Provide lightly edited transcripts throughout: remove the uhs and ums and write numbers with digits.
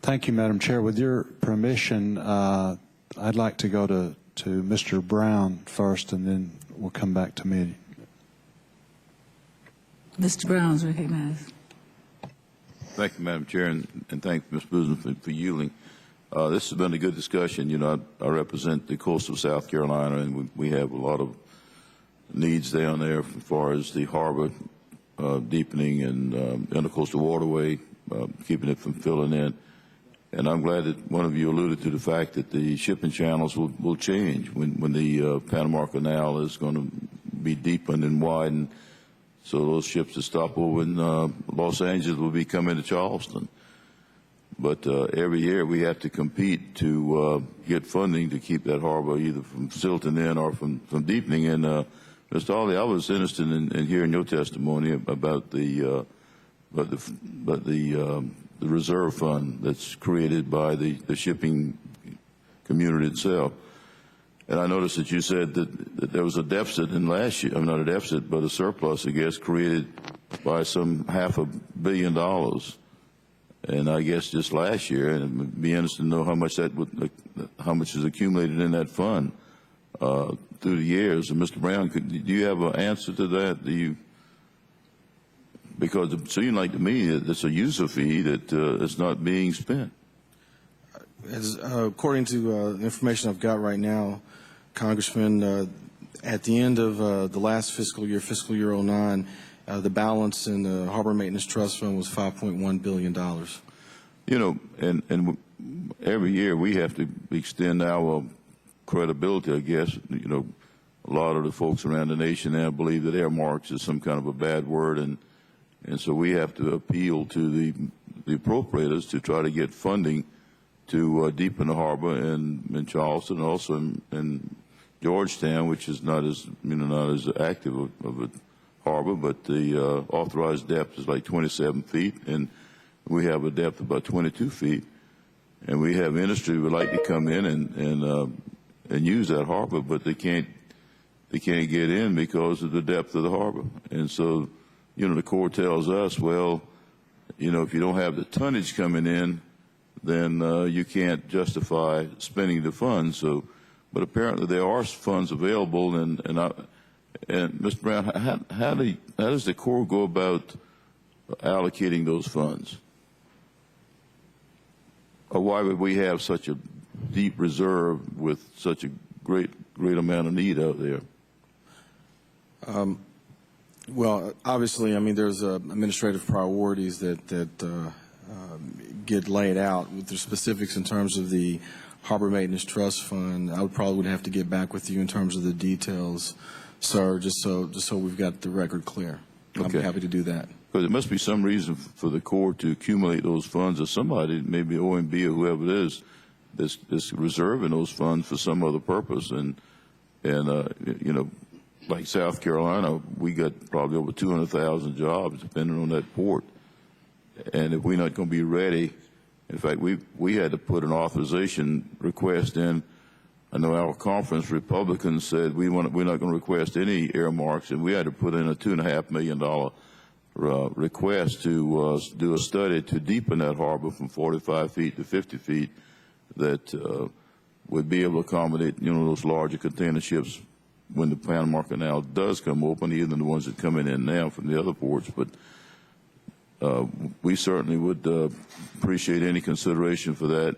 Thank you, Madam Chair. With your permission, I'd like to go to Mr. Brown first, and then we'll come back to me. Mr. Browns recognized. Thank you, Madam Chair, and thank Ms. Boozman for yielding. This has been a good discussion. You know, I represent the coast of South Carolina, and we have a lot of needs down there as far as the harbor deepening and intercoastal waterway, keeping it from filling in. And I'm glad that one of you alluded to the fact that the shipping channels will change when the Panama Canal is going to be deepened and widened. So those ships that stop over in Los Angeles will be coming to Charleston. But every year we have to compete to get funding to keep that harbor either from silting in or from deepening. And Mr. Hawley, I was interested in hearing your testimony about the reserve fund that's created by the shipping community itself. And I noticed that you said that there was a deficit in last year, not a deficit, but a surplus, I guess, created by some $500 million. And I guess just last year, and it would be interesting to know how much is accumulated in that fund through the years. And Mr. Brown, do you have an answer to that? Because it seems like to me that it's a user fee that is not being spent. According to information I've got right now, Congressman, at the end of the last fiscal year 09, the balance in the Harbor Maintenance Trust Fund was $5.1 billion. You know, and every year we have to extend our credibility, I guess. You know, a lot of the folks around the nation now believe that earmarks is some kind of a bad word, and so we have to appeal to the appropriators to try to get funding to deepen the harbor in Charleston, and also in Georgetown, which is not as active of a harbor, but the authorized depth is like 27 feet, and we have a depth of about 22 feet. And we have industry who would like to come in and use that harbor, but they can't get in because of the depth of the harbor. And so, you know, the Corps tells us, well, you know, if you don't have the tonnage coming in, then you can't justify spending the funds. So, but apparently there are funds available, and Mr. Brown, how does the Corps go about allocating those funds? Or why would we have such a deep reserve with such a great amount of need out there? Well, obviously, I mean, there's administrative priorities that get laid out with the specifics in terms of the Harbor Maintenance Trust Fund. I would have to get back with you in terms of the details, sir, just so we've got the record clear. Okay. I'll be happy to do that. But there must be some reason for the Corps to accumulate those funds, or somebody, maybe OMB or whoever it is, that's reserving those funds for some other purpose. And you know, like South Carolina, we got probably over 200,000 jobs depending on that port. And if we're not going to be ready, in fact, we had to put an authorization request in. I know our conference Republicans said we're not going to request any earmarks, and we had to put in a $2.5 million request to do a study to deepen that harbor from 45 feet to 50 feet that would be able to accommodate, you know, those larger container ships when the Panama Canal does come open, even the ones that are coming in now from the other ports. But we certainly would appreciate any consideration for that.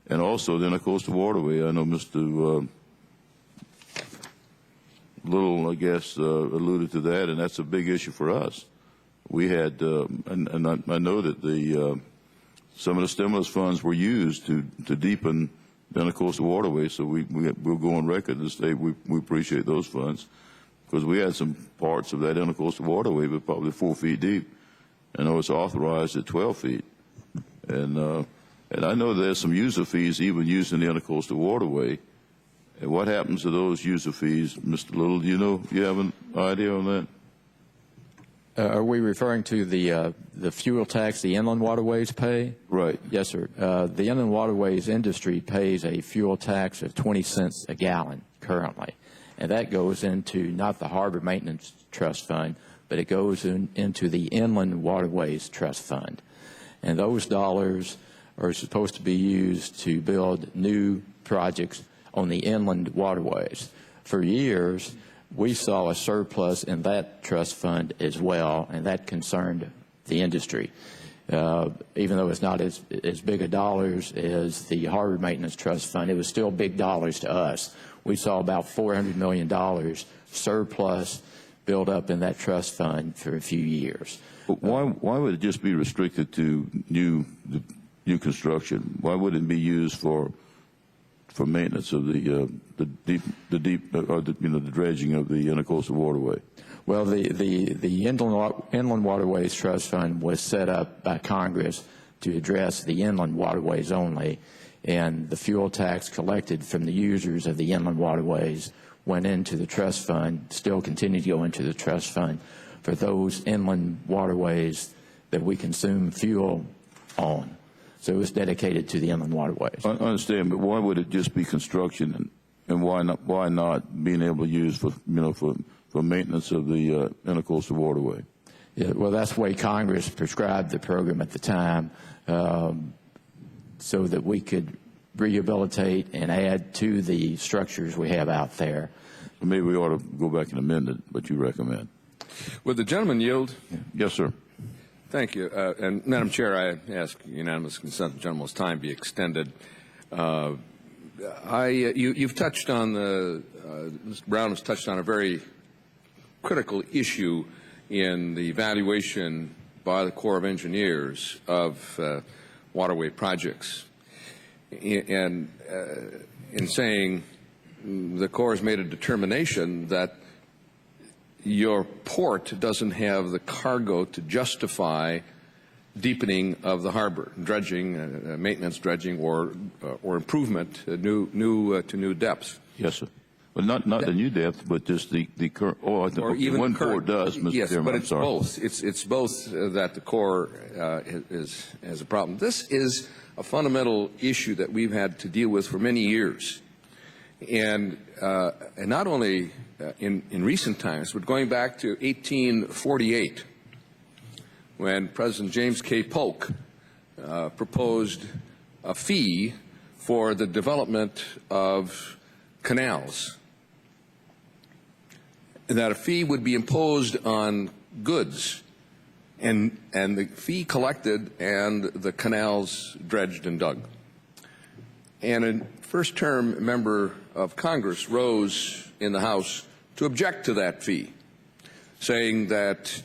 And also the intercoastal waterway. I know Mr. Little, I guess, alluded to that, and that's a big issue for us. We had, and I know that some of the stimulus funds were used to deepen the intercoastal waterway, so we'll go on record to say we appreciate those funds, because we had some parts of that intercoastal waterway but probably 4 feet deep. I know it's authorized at 12 feet. And I know there's some user fees even using the intercoastal waterway. And what happens to those user fees, Mr. Little? Do you know? Do you have an idea on that? Are we referring to the fuel tax the inland waterways pay? Right. Yes, sir. The inland waterways industry pays a fuel tax of 20 cents a gallon currently, and that goes into not the Harbor Maintenance Trust Fund, but it goes into the Inland Waterways Trust Fund. And those dollars are supposed to be used to build new projects on the inland waterways. For years, we saw a surplus in that trust fund as well, and that concerned the industry. Even though it's not as big a dollars as the Harbor Maintenance Trust Fund, it was still big dollars to us. We saw about $400 million surplus build up in that trust fund for a few years. But why would it just be restricted to new construction? Why wouldn't it be used for maintenance of the dredging of the intercoastal waterway? Well, the Inland Waterways Trust Fund was set up by Congress to address the inland waterways only, and the fuel tax collected from the users of the inland waterways went into the trust fund, still continue to go into the trust fund for those inland waterways that we consume fuel on. So it was dedicated to the inland waterways. I understand, but why would it just be construction, and why not being able to use for maintenance of the intercoastal waterway? Yeah, well, that's the way Congress prescribed the program at the time, so that we could rehabilitate and add to the structures we have out there. Maybe we ought to go back and amend it, but you recommend. Would the gentleman yield? Yes, sir. Thank you. And Madam Chair, I ask unanimous consent the gentleman's time be extended. You've touched on Mr. Brown has touched on a very critical issue in the evaluation by the Corps of Engineers of waterway projects. And in saying the Corps has made a determination that your port doesn't have the cargo to justify deepening of the harbor, dredging, maintenance dredging, or improvement to new depths. Yes, sir. Well, not the new depth, but just the current. Oh, I think or even one current. port does, Mr. Yes, Chairman. but it's both. It's both that the Corps has a problem. This is a fundamental issue that we've had to deal with for many years, and not only in recent times, but going back to 1848, when President James K. Polk proposed a fee for the development of canals, that a fee would be imposed on goods, and the fee collected and the canals dredged and dug. And a first-term member of Congress rose in the House to object to that fee, saying that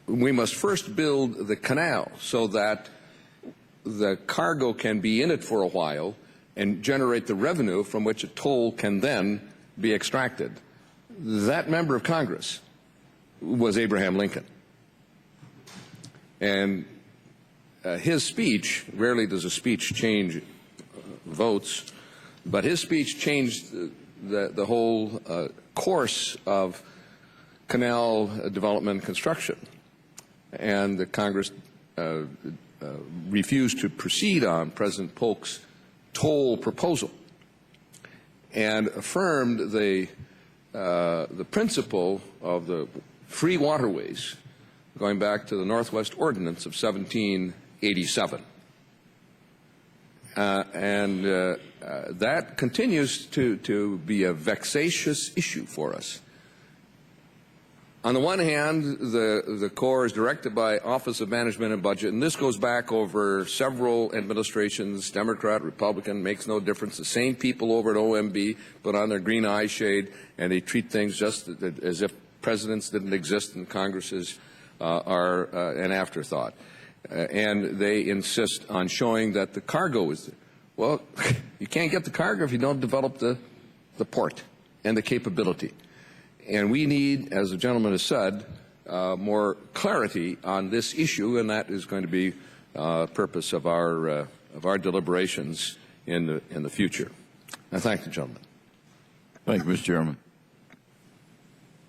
we must first build the canal so that the cargo can be in it for a while and generate the revenue from which a toll can then be extracted. That member of Congress was Abraham Lincoln. And his speech, rarely does a speech change votes, but his speech changed the whole course of canal development and construction. And the Congress refused to proceed on President Polk's toll proposal and affirmed the principle of the free waterways going back to the Northwest Ordinance of 1787. That continues to be a vexatious issue for us. On the one hand, the Corps is directed by Office of Management and Budget, and this goes back over several administrations, Democrat, Republican, makes no difference. The same people over at OMB put on their green eye shade, and they treat things just as if presidents didn't exist and Congresses are an afterthought. And they insist on showing that the cargo is there. Well, you can't get the cargo if you don't develop the port and the capability. And we need, as the gentleman has said, more clarity on this issue, and that is going to be the purpose of our deliberations in the future. I thank the gentleman. Thank you, Mr. Chairman.